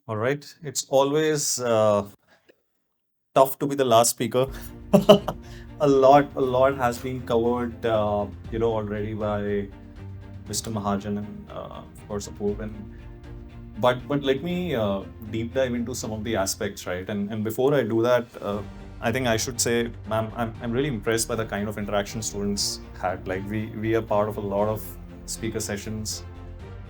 All right. It's always tough to be the last speaker. A lot has been covered, already by Mr. Mahajan and, of course, Apoorv. But let me deep dive into some of the aspects, right? And before I do that, I think I should say, ma'am, I'm really impressed by the kind of interaction students had. Like we are part of a lot of speaker sessions,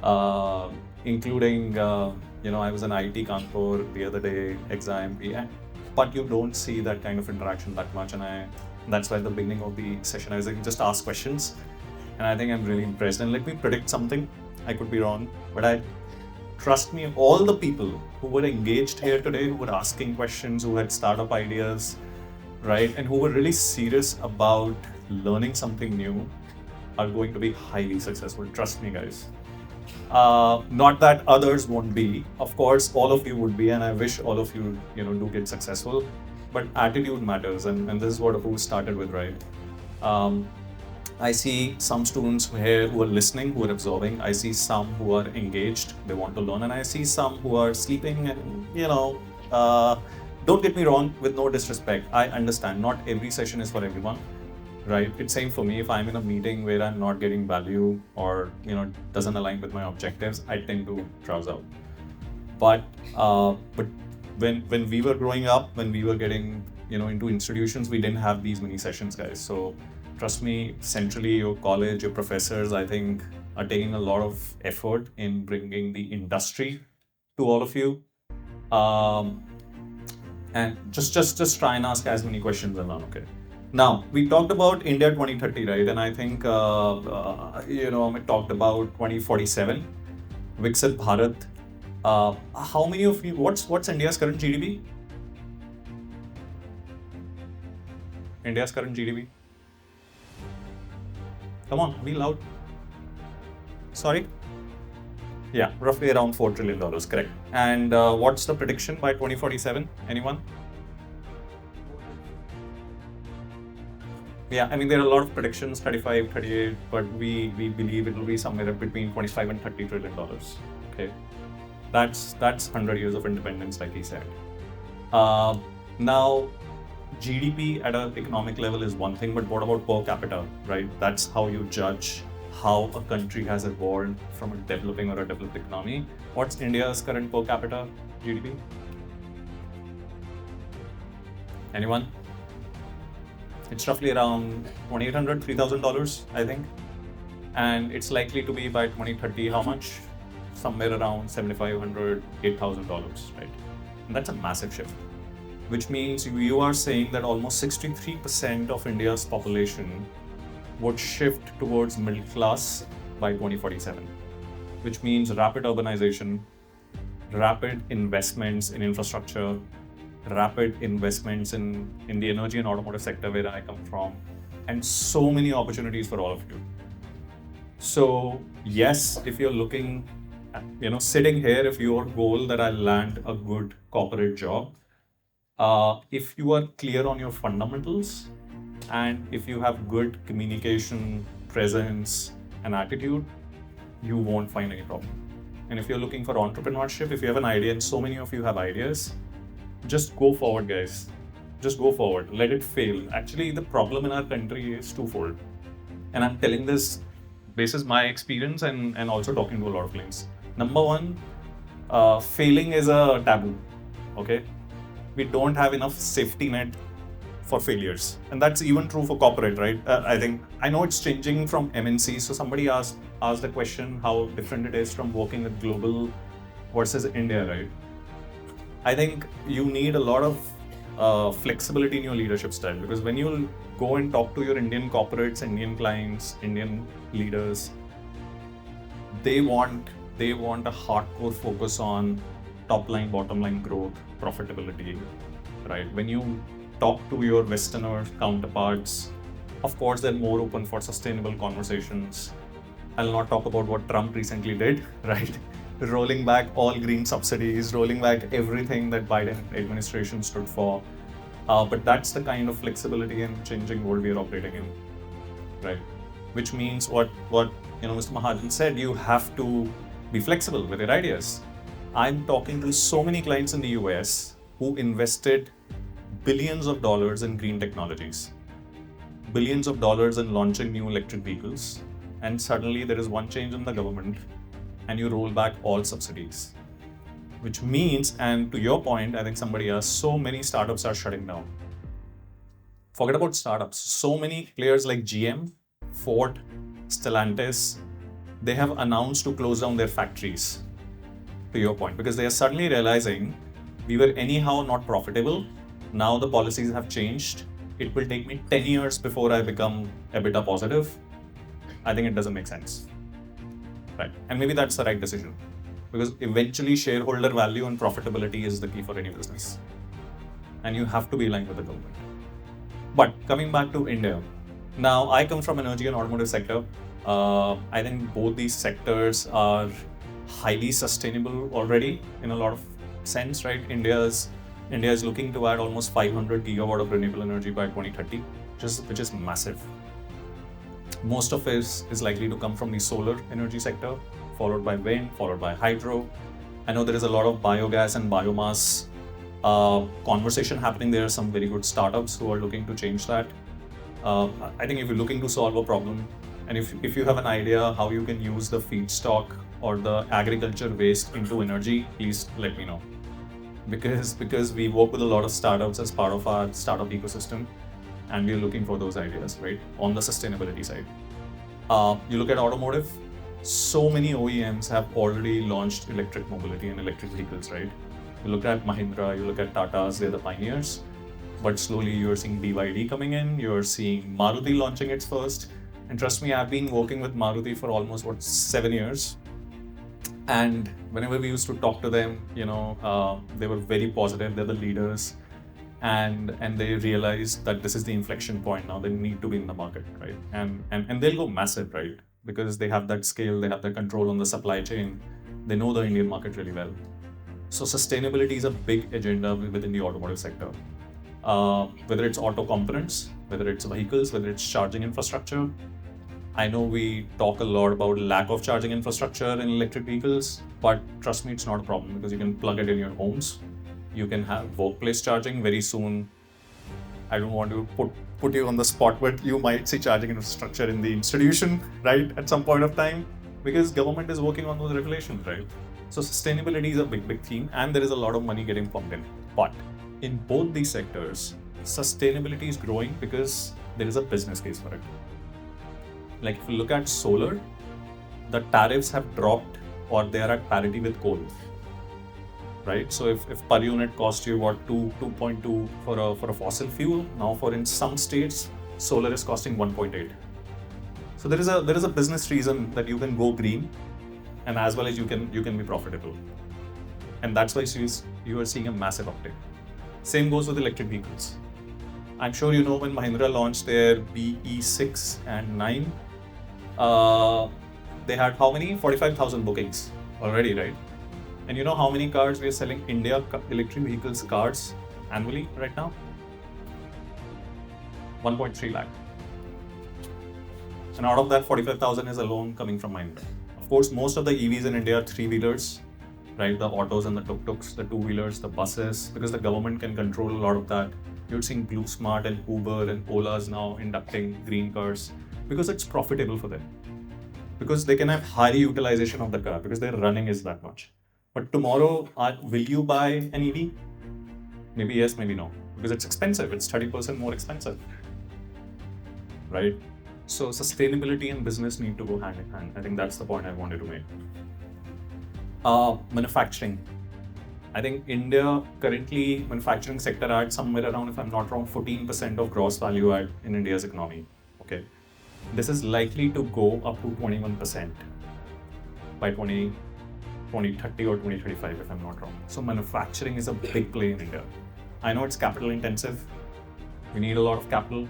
uh, including I was an IT Kanpur the other day, XIMP, but you don't see that kind of interaction that much, and that's why at the beginning of the session I was like, just ask questions, and I think I'm really impressed. And let me predict something. I could be wrong, but I trust me, all the people who were engaged here today, who were asking questions, who had startup ideas, right, and who were really serious about learning something new, are going to be highly successful. Trust me, guys. Not that others won't be. Of course, all of you would be, and I wish all of you, do get successful. But attitude matters, and this is what Apu started with, right? Um, I see some students here who are listening, who are absorbing. I see some who are engaged, they want to learn, and I see some who are sleeping. And don't get me wrong, with no disrespect, I understand not every session is for everyone, right? It's same for me. If I'm in a meeting where I'm not getting value or doesn't align with my objectives, I tend to drowse out. But when we were growing up, when we were getting into institutions, we didn't have these many sessions, guys. So trust me, centrally, your college, your professors, I think, are taking a lot of effort in bringing the industry to all of you. Um, and just try and ask as many questions as learn. Okay. Now we talked about India 2030, right? And I think we talked about 2047, Viksit Bharat. How many of you? What's India's current GDP? India's current GDP. Come on, be loud. Sorry. Yeah, roughly around $4 trillion, correct. And what's the prediction by 2047? Anyone? Yeah, I mean, there are a lot of predictions, 35, 38, but we believe it will be somewhere between 25 and $30 trillion. Okay. That's 100 years of independence, like he said. Now, GDP at an economic level is one thing, but what about per capita, right? That's how you judge how a country has evolved from a developing or a developed economy. What's India's current per capita GDP? Anyone? It's roughly around $2,800, $3,000, I think. And it's likely to be by 2030, how much? Somewhere around $7,500, $8,000, right? And that's a massive shift, which means you are saying that almost 63% of India's population would shift towards middle class by 2047, which means rapid urbanization, rapid investments in infrastructure, rapid investments in the energy and automotive sector where I come from, and so many opportunities for all of you. So yes, if you're looking at, sitting here, if your goal that I land a good corporate job, if you are clear on your fundamentals and if you have good communication, presence, and attitude, you won't find any problem. And if you're looking for entrepreneurship, if you have an idea, and so many of you have ideas, just go forward, guys. Just go forward. Let it fail. Actually, the problem in our country is twofold. And I'm telling this based on my experience and also talking to a lot of clients. Number one, failing is a taboo. Okay. We don't have enough safety net for failures. And that's even true for corporate, right? I know it's changing from MNC. So somebody asked the question how different it is from working with global versus India, right? I think you need a lot of flexibility in your leadership style, because when you go and talk to your Indian corporates, Indian clients, Indian leaders, they want a hardcore focus on top line, bottom line growth, profitability, right? When you talk to your Westerner counterparts, of course, they're more open for sustainable conversations. I'll not talk about what Trump recently did, right? Rolling back all green subsidies, rolling back everything that Biden administration stood for. But that's the kind of flexibility and changing world we are operating in, right? Which means what Mr. Mahajan said, you have to be flexible with your ideas. I'm talking to so many clients in the US who invested billions of dollars in green technologies, billions of dollars in launching new electric vehicles, and suddenly there is one change in the government and you roll back all subsidies. Which means, and to your point, I think somebody asked, so many startups are shutting down. Forget about startups. So many players like GM, Ford, Stellantis, they have announced to close down their factories, to your point, because they are suddenly realizing we were anyhow not profitable. Now the policies have changed. It will take me 10 years before I become EBITDA positive. I think it doesn't make sense. Right. And maybe that's the right decision, because eventually shareholder value and profitability is the key for any business. And you have to be aligned with the government. But coming back to India, now I come from energy and automotive sector. I think both these sectors are highly sustainable already in a lot of sense, right? India is looking to add almost 500 gigawatt of renewable energy by 2030, which is massive. Most of it is likely to come from the solar energy sector, followed by wind, followed by hydro. I know there is a lot of biogas and biomass conversation happening. There are some very good startups who are looking to change that. I think if you're looking to solve a problem, and if you have an idea how you can use the feedstock or the agriculture waste into energy, please let me know. Because we work with a lot of startups as part of our startup ecosystem, and we're looking for those ideas, right, on the sustainability side. You look at automotive, so many OEMs have already launched electric mobility and electric vehicles, right? You look at Mahindra, you look at Tata's, they're the pioneers. But slowly you're seeing BYD coming in, you're seeing Maruti launching its first. And trust me, I've been working with Maruti for almost 7 years. And whenever we used to talk to them, they were very positive. They're the leaders, and they realized that this is the inflection point now. They need to be in the market, right? And they'll go massive, right? Because they have that scale, they have the control on the supply chain. They know the Indian market really well. So sustainability is a big agenda within the automotive sector. Whether it's auto components, whether it's vehicles, whether it's charging infrastructure. I know we talk a lot about lack of charging infrastructure in electric vehicles, but trust me, it's not a problem because you can plug it in your homes. You can have workplace charging very soon. I don't want to put you on the spot, but you might see charging infrastructure in the institution, right, at some point of time, because government is working on those regulations, right? So sustainability is a big theme, and there is a lot of money getting pumped in. But in both these sectors, sustainability is growing because there is a business case for it. Like if you look at solar, the tariffs have dropped or they are at parity with coal, right? So if per unit cost you 2.2 for a fossil fuel, now in some states, solar is costing 1.8. So there is a business reason that you can go green, and as well as you can be profitable. And that's why you are seeing a massive uptick. Same goes with electric vehicles. I'm sure you know when Mahindra launched their BE6 and 9, they had how many? 45,000 bookings already, right? And you know how many cars we are selling India electric vehicles cars annually right now? 1.3 lakh. And out of that, 45,000 is alone coming from Mahindra. Of course, most of the EVs in India are three-wheelers, right? The autos and the tuk-tuks, the two-wheelers, the buses, because the government can control a lot of that. You're seeing Blue Smart and Uber and Ola's now inducting green cars because it's profitable for them. Because they can have high utilization of the car because their running is that much. But tomorrow, will you buy an EV? Maybe yes, maybe no. Because it's expensive. It's 30% more expensive, right? So sustainability and business need to go hand in hand. I think that's the point I wanted to make. Manufacturing. I think India currently manufacturing sector adds somewhere around, if I'm not wrong, 14% of gross value add in India's economy. Okay, this is likely to go up to 21% by 2030 or 2035, if I'm not wrong. So manufacturing is a big play in India. I know it's capital intensive. We need a lot of capital.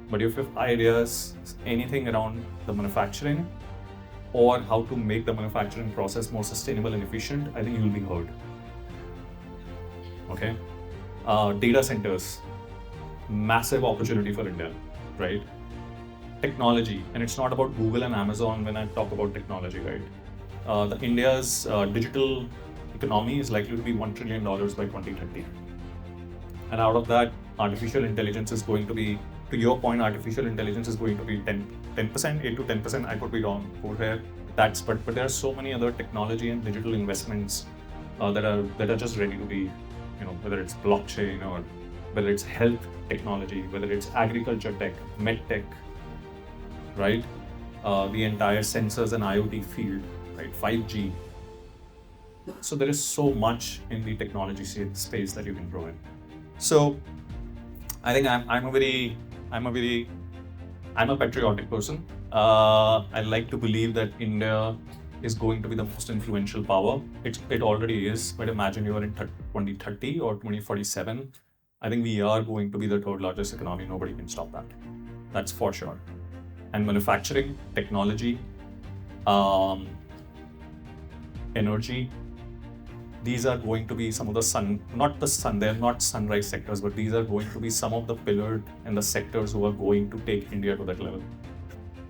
But if you have ideas, anything around the manufacturing or how to make the manufacturing process more sustainable and efficient, I think you'll be heard. Okay. Data centers, massive opportunity for India, right? Technology, and it's not about Google and Amazon when I talk about technology, right? The India's digital economy is likely to be $1 trillion by 2030. And out of that, artificial intelligence is going to be, to your point, artificial intelligence is going to be 10%, 8 to 10%. I could be wrong over here. But there are so many other technology and digital investments that are just ready to be, whether it's blockchain or whether it's health technology, whether it's agriculture tech, med tech, right? The entire sensors and IoT field, right? 5G. So there is so much in the technology space that you can grow in. So I think I'm a patriotic person. I like to believe that India is going to be the most influential power. It already is, but imagine you are in 2030 or 2047. I think we are going to be the third largest economy. Nobody can stop that. That's for sure. And manufacturing, technology, energy, these are going to be some of the they're not sunrise sectors, but these are going to be some of the pillars and the sectors who are going to take India to that level.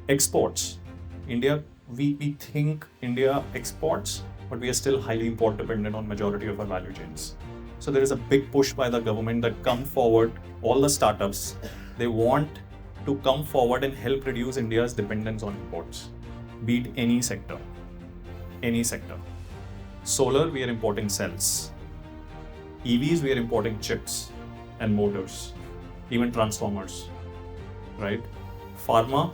Exports. India, we think India exports, but we are still highly import dependent on majority of our value chains. So there is a big push by the government that come forward, all the startups, they want to come forward and help reduce India's dependence on imports, be it any sector. Solar, we are importing cells. EVs, we are importing chips and motors, even transformers, right? Pharma,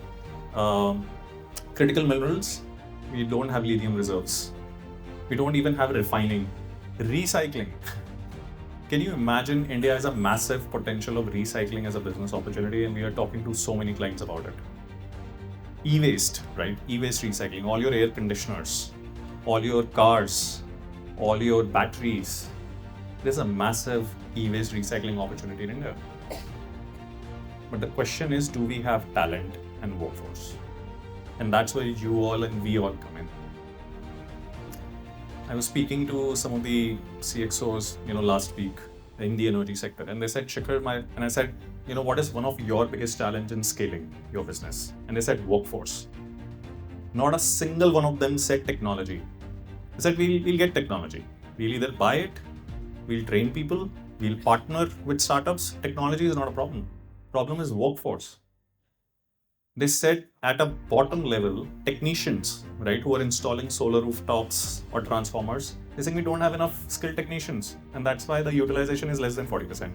critical minerals, we don't have lithium reserves. We don't even have refining. Recycling. Can you imagine India has a massive potential of recycling as a business opportunity, and we are talking to so many clients about it. E-waste, right? E-waste recycling, all your air conditioners, all your cars, all your batteries. There's a massive e-waste recycling opportunity in India. But the question is, do we have talent and workforce? And that's where you all and we all come in. I was speaking to some of the CXOs, last week in the energy sector, and they said, Shikhar, and I said, what is one of your biggest challenge in scaling your business? And they said, workforce. Not a single one of them said technology. They said, we'll get technology. We'll either buy it, we'll train people, we'll partner with startups. Technology is not a problem. Problem is workforce. They said at a bottom level, technicians, right, who are installing solar rooftops or transformers, they said we don't have enough skilled technicians, and that's why the utilization is less than 40%.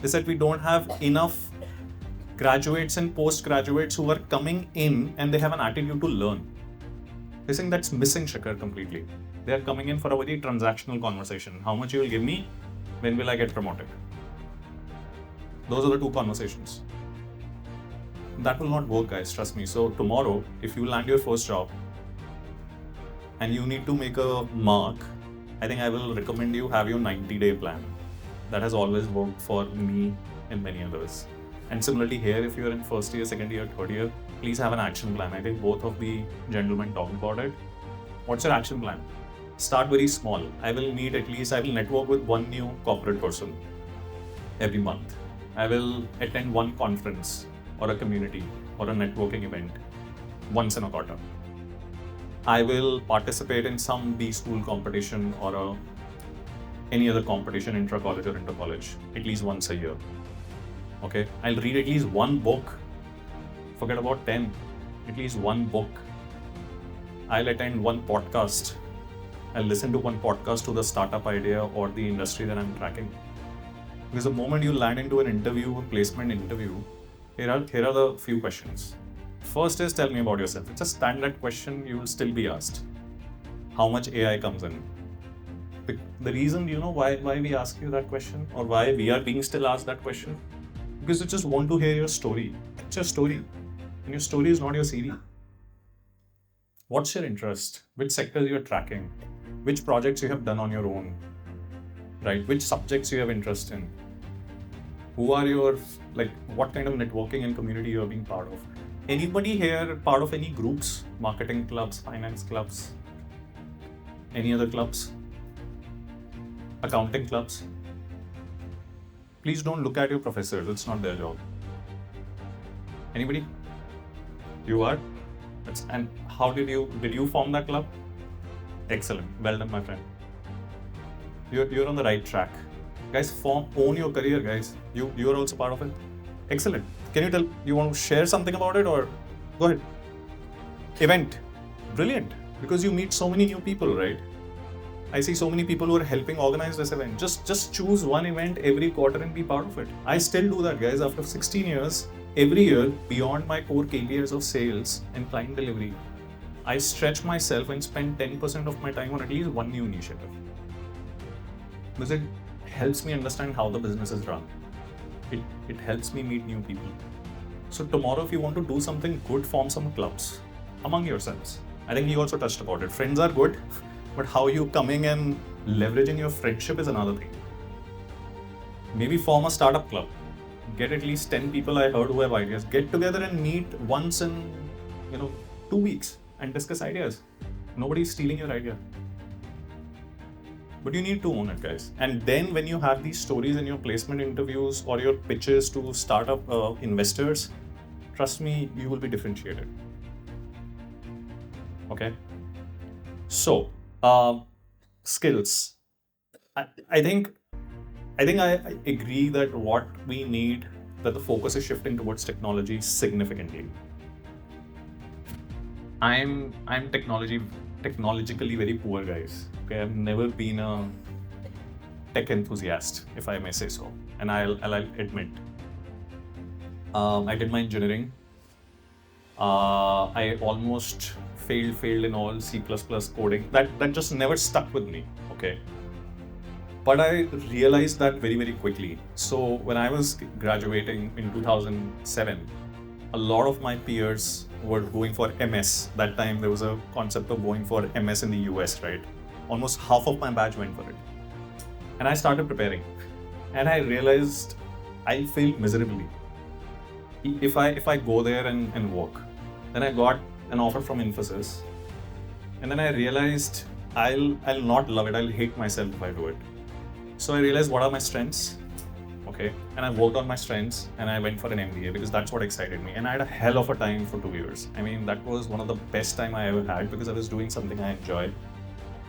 They said we don't have enough graduates and postgraduates who are coming in and they have an attitude to learn. They think that's missing, Shikhar, completely. They are coming in for a very transactional conversation. How much you will give me? When will I get promoted? Those are the two conversations. That will not work, guys, trust me. So tomorrow, if you land your first job and you need to make a mark, I think I will recommend you have your 90-day plan. That has always worked for me and many others. And similarly here, if you're in first year, second year, third year, please have an action plan. I think both of the gentlemen talked about it. What's your action plan? Start very small. I will network with one new corporate person every month. I will attend one conference or a community or a networking event once in a quarter. I will participate in some B-school competition or any other competition, intra-college or inter-college, at least once a year. Okay, I'll read at least one book. Forget about 10, at least one book. I'll attend one podcast. I'll listen to one podcast to the startup idea or the industry that I'm tracking. Because the moment you land into an interview, a placement interview, here are the few questions. First is, tell me about yourself. It's a standard question you will still be asked. How much AI comes in? The reason, why we ask you that question, or why we are being still asked that question? Because you just want to hear your story. It's your story. And your story is not your CV. What's your interest? Which sectors you're tracking? Which projects you have done on your own? Right? Which subjects you have interest in? Who are your, what kind of networking and community you're being part of? Anybody here part of any groups, marketing clubs, finance clubs, any other clubs, accounting clubs? Please don't look at your professors, it's not their job. Anybody? You are? And how did you form that club? Excellent, well done, my friend. You're on the right track. Guys, own your career, guys. You're also part of it. Excellent. Can you tell, you want to share something about it, or go ahead? Event. Brilliant. Because you meet so many new people, right? I see so many people who are helping organize this event. Just choose one event every quarter and be part of it. I still do that, guys. After 16 years, every year, beyond my core KPIs of sales and client delivery, I stretch myself and spend 10% of my time on at least one new initiative. Because it helps me understand how the business is run. It helps me meet new people. So tomorrow, if you want to do something good, form some clubs among yourselves. I think he also touched about it. Friends are good, but how you coming and leveraging your friendship is another thing. Maybe form a startup club. Get at least 10 people I heard who have ideas. Get together and meet once in 2 weeks and discuss ideas. Nobody's stealing your idea. But you need to own it, guys. And then when you have these stories in your placement interviews or your pitches to startup investors, trust me, you will be differentiated. Okay. So, skills. I think I agree that what we need, that the focus is shifting towards technology significantly. I'm technologically very poor, guys. Okay, I've never been a tech enthusiast, if I may say so, and I'll admit. I did my engineering. I almost failed in all C++ coding. That just never stuck with me. Okay. But I realized that very, very quickly. So when I was graduating in 2007, a lot of my peers were going for MS. That time there was a concept of going for MS in the US, right? Almost half of my batch went for it. And I started preparing. And I realized I failed miserably. If I go there and work. Then I got an offer from Infosys. And then I realized I'll not love it. I'll hate myself if I do it. So I realized what are my strengths, okay? And I worked on my strengths and I went for an MBA because that's what excited me. And I had a hell of a time for 2 years. I mean, that was one of the best time I ever had because I was doing something I enjoyed.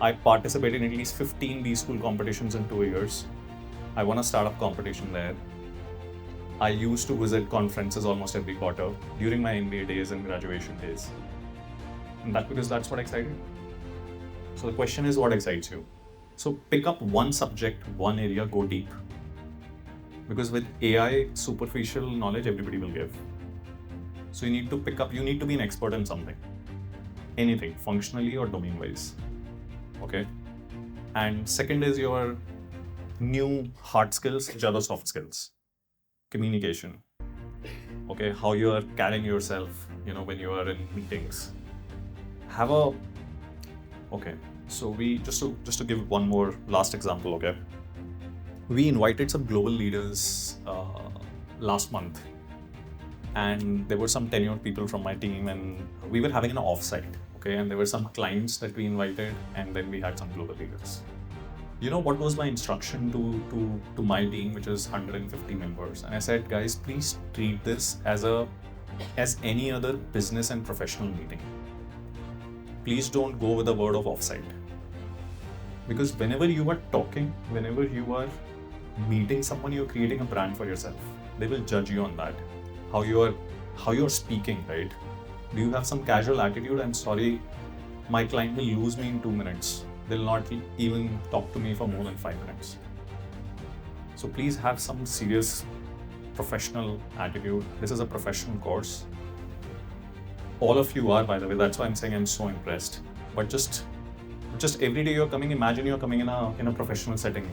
I participated in at least 15 B-school competitions in 2 years. I won a startup competition there. I used to visit conferences almost every quarter during my MBA days and graduation days. And because that's what excited me. So the question is, what excites you? So pick up one subject, one area, go deep. Because with AI, superficial knowledge everybody will give. So you need to be an expert in something. Anything, functionally or domain-wise. Okay? And second is your new hard skills, which are the soft skills. Communication. Okay, how you are carrying yourself, when you are in meetings. So we just to give one more last example, okay? We invited some global leaders last month, and there were some tenured people from my team, and we were having an offsite, okay? And there were some clients that we invited, and then we had some global leaders. What was my instruction to my team, which is 150 members? And I said, guys, please treat this as any other business and professional meeting. Please don't go with the word of offsite. Because whenever you are talking, whenever you are meeting someone, you're creating a brand for yourself. They will judge you on that. How you're speaking, right? Do you have some casual attitude? I'm sorry, my client will lose me in 2 minutes. They'll not even talk to me for more than 5 minutes. So please have some serious professional attitude. This is a professional course. All of you are, by the way. That's why I'm saying I'm so impressed. But just every day you're coming, imagine you're coming in a professional setting,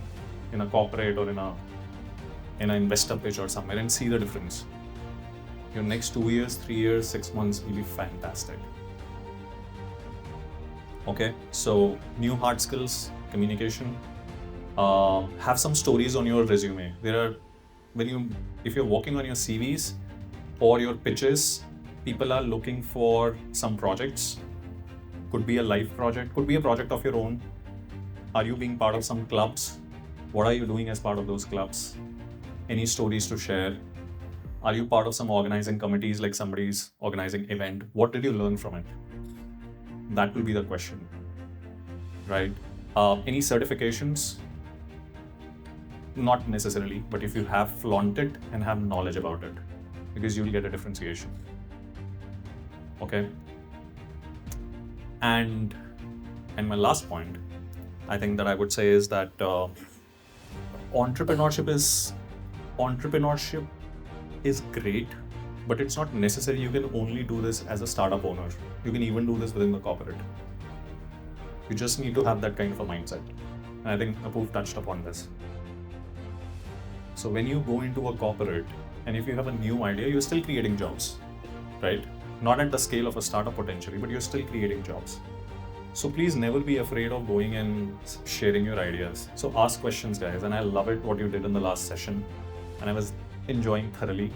in a corporate or in an investor pitch or somewhere, and see the difference. Your next 2 years, 3 years, 6 months will be fantastic. Okay, so new hard skills, communication. Have some stories on your resume. If you're working on your CVs or your pitches, people are looking for some projects. Could be a live project, could be a project of your own. Are you being part of some clubs? What are you doing as part of those clubs? Any stories to share? Are you part of some organizing committees, like somebody's organizing event? What did you learn from it? That will be the question, right? Any certifications? not necessarily, but if you have flaunt it and have knowledge about it, because you'll get a differentiation. Okay. And my last point, I think that I would say is that entrepreneurship is great, but it's not necessary. You can only do this as a startup owner. You can even do this within the corporate. You just need to have that kind of a mindset. And I think Apoorv touched upon this. So when you go into a corporate, and if you have a new idea, you're still creating jobs, right? Not at the scale of a startup potentially, but you're still creating jobs. So please never be afraid of going and sharing your ideas. So ask questions, guys. And I love it what you did in the last session. And I was enjoying thoroughly.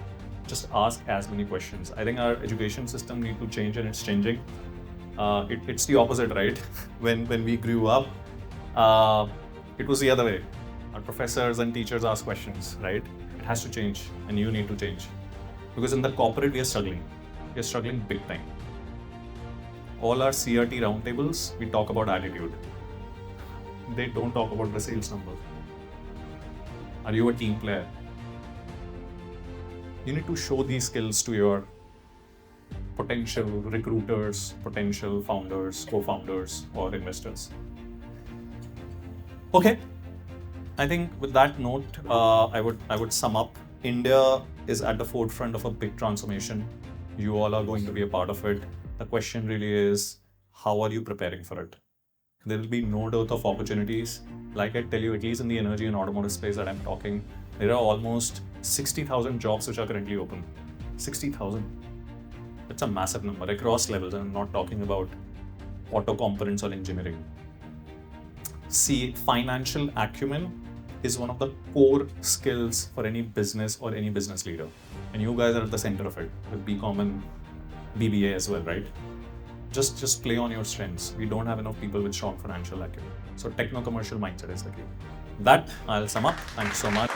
Just ask as many questions. I think our education system needs to change, and it's changing. It's the opposite, right? When we grew up, it was the other way. Our professors and teachers ask questions, right? It has to change, and you need to change. Because in the corporate, we are struggling. We are struggling big time. All our CRT roundtables, we talk about attitude. They don't talk about the sales number. Are you a team player? You need to show these skills to your potential recruiters, potential founders, co-founders, or investors. Okay. I think with that note, I would sum up. India is at the forefront of a big transformation. You all are going to be a part of it. The question really is, how are you preparing for it? There will be no dearth of opportunities. Like I tell you, at least in the energy and automotive space that I'm talking, there are almost 60,000 jobs which are currently open. 60,000. That's a massive number across levels. And I'm not talking about auto components or engineering. See, financial acumen is one of the core skills for any business or any business leader. And you guys are at the center of it with BCom and BBA as well, right? Just play on your strengths. We don't have enough people with strong financial acumen. So techno-commercial mindset is the key. That I'll sum up. Thank you so much.